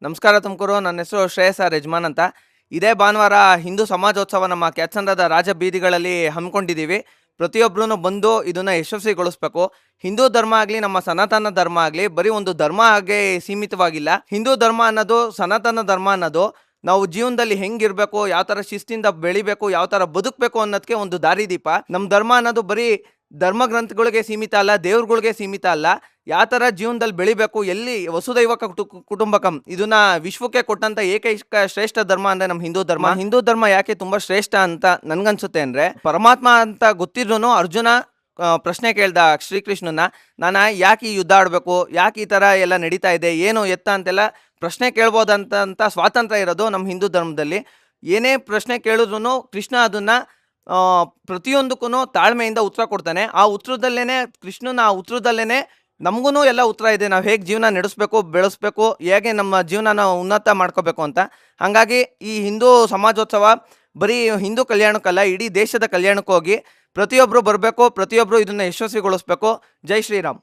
ನಮಸ್ಕಾರ ತುಮಕೂರು. ನನ್ನ ಹೆಸರು ಶ್ರೇಯಸ್ ಆರ್ ಯಜಮಾನ್ ಅಂತ. ಇದೇ ಭಾನುವಾರ ಹಿಂದೂ ಸಮಾಜೋತ್ಸವ ನಮ್ಮ ಕ್ಯಾತ್ಸಂದ್ರದ ರಾಜ ಬೀದಿಗಳಲ್ಲಿ ಹಮ್ಮಿಕೊಂಡಿದ್ದೀವಿ. ಪ್ರತಿಯೊಬ್ಬರೂ ಬಂದು ಇದನ್ನು ಯಶಸ್ವಿಗೊಳಿಸ್ಬೇಕು. ಹಿಂದೂ ಧರ್ಮ ಆಗಲಿ ನಮ್ಮ ಸನಾತನ ಧರ್ಮ ಆಗಲಿ ಬರೀ ಒಂದು ಧರ್ಮ ಆಗಿ ಸೀಮಿತವಾಗಿಲ್ಲ. ಹಿಂದೂ ಧರ್ಮ ಅನ್ನೋದು, ಸನಾತನ ಧರ್ಮ ಅನ್ನೋದು ನಾವು ಜೀವನದಲ್ಲಿ ಹೆಂಗಿರಬೇಕು, ಯಾವ ಥರ ಶಿಸ್ತಿಂದ ಬೆಳಿಬೇಕು, ಯಾವ ಥರ ಬದುಕಬೇಕು ಅನ್ನೋದಕ್ಕೆ ಒಂದು ದಾರಿದೀಪ. ನಮ್ಮ ಧರ್ಮ ಅನ್ನೋದು ಬರೀ ಧರ್ಮ ಗ್ರಂಥಗಳಿಗೆ ಸೀಮಿತ ಅಲ್ಲ, ದೇವ್ರುಗಳಿಗೆ ಸೀಮಿತ ಅಲ್ಲ. ಯಾವ ಥರ ಜೀವನದಲ್ಲಿ ಬೆಳಿಬೇಕು, ಎಲ್ಲಿ ವಸುದೈವ ಕುಟುಂಬಕಂ ಇದನ್ನ ವಿಶ್ವಕ್ಕೆ ಕೊಟ್ಟಂತ ಏಕೈಕ ಶ್ರೇಷ್ಠ ಧರ್ಮ ಅಂದ್ರೆ ನಮ್ಮ ಹಿಂದೂ ಧರ್ಮ. ಹಿಂದೂ ಧರ್ಮ ಯಾಕೆ ತುಂಬಾ ಶ್ರೇಷ್ಠ ಅಂತ ನನ್ಗನ್ಸುತ್ತೆ ಅಂದ್ರೆ, ಪರಮಾತ್ಮ ಅಂತ ಗೊತ್ತಿದ್ರು ಅರ್ಜುನ ಪ್ರಶ್ನೆ ಕೇಳ್ದ ಶ್ರೀಕೃಷ್ಣನ, ನಾನು ಯಾಕೆ ಈ ಯುದ್ಧ ಆಡಬೇಕು, ಯಾಕೆ ಈ ಥರ ಎಲ್ಲ ನಡೀತಾ ಇದೆ, ಏನು ಎತ್ತ ಅಂತೆಲ್ಲ ಪ್ರಶ್ನೆ ಕೇಳ್ಬೋದಂತ ಸ್ವಾತಂತ್ರ್ಯ ಇರೋದು ನಮ್ಮ ಹಿಂದೂ ಧರ್ಮದಲ್ಲಿ. ಏನೇ ಪ್ರಶ್ನೆ ಕೇಳಿದ್ರು ಕೃಷ್ಣ ಅದನ್ನ ಪ್ರತಿಯೊಂದಕ್ಕೂ ತಾಳ್ಮೆಯಿಂದ ಉತ್ತರ ಕೊಡ್ತಾನೆ. ಆ ಉತ್ತರದಲ್ಲೇನೆ ಕೃಷ್ಣನ ಆ ಉತ್ತರದಲ್ಲೇನೆ ನಮಗೂ ಎಲ್ಲ ಉತ್ತರ ಇದೆ. ನಾವು ಹೇಗೆ ಜೀವನ ನಡೆಸಬೇಕು, ಬೆಳೆಸ್ಬೇಕು, ಹೇಗೆ ನಮ್ಮ ಜೀವನನ ಉನ್ನತ ಮಾಡ್ಕೋಬೇಕು ಅಂತ. ಹಾಗಾಗಿ ಈ ಹಿಂದೂ ಸಮಾಜೋತ್ಸವ ಬರೀ ಹಿಂದೂ ಕಲ್ಯಾಣಕ್ಕಲ್ಲ, ಇಡೀ ದೇಶದ ಕಲ್ಯಾಣಕ್ಕೂ ಹೋಗಿ ಪ್ರತಿಯೊಬ್ಬರು ಬರಬೇಕು, ಪ್ರತಿಯೊಬ್ಬರು ಇದನ್ನು ಯಶಸ್ವಿಗೊಳಿಸ್ಬೇಕು. ಜೈ ಶ್ರೀರಾಮ್.